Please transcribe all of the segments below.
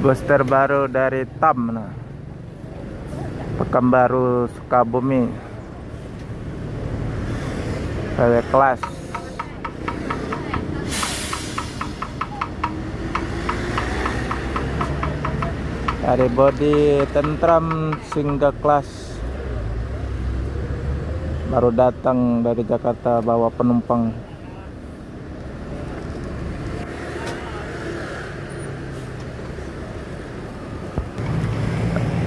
Bus terbaru dari TAM, nah. Pekanbaru Sukabumi, PW kelas. Dari bodi tentram Singa kelas, baru datang dari Jakarta bawa penumpang.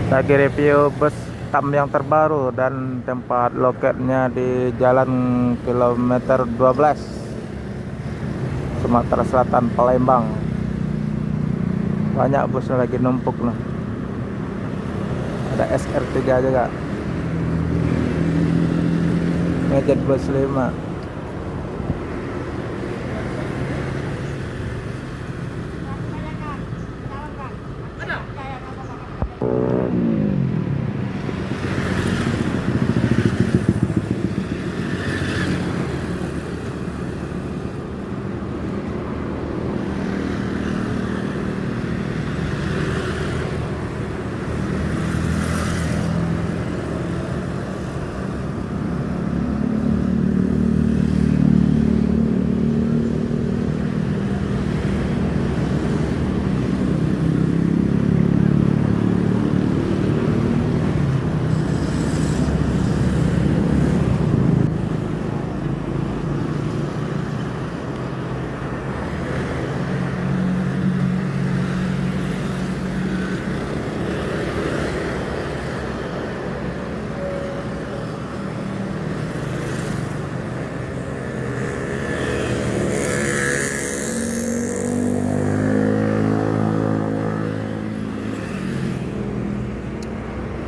Lagi review bus TAM yang terbaru dan tempat loketnya di Jalan kilometer 12 Sumatera Selatan, Palembang. Banyak busnya lagi numpuk nih. Ada SR3 juga, Ngejek bus 5.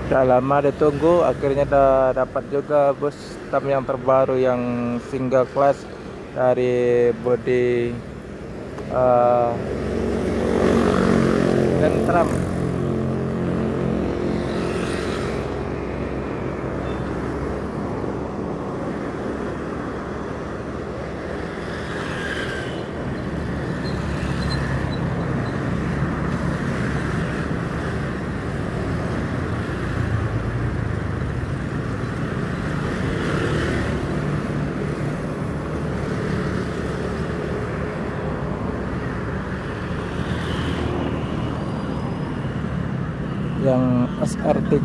Udah lama ditunggu, akhirnya udah dapat juga bus TAM yang terbaru yang single class dari bodi Tentram. Yang SR3.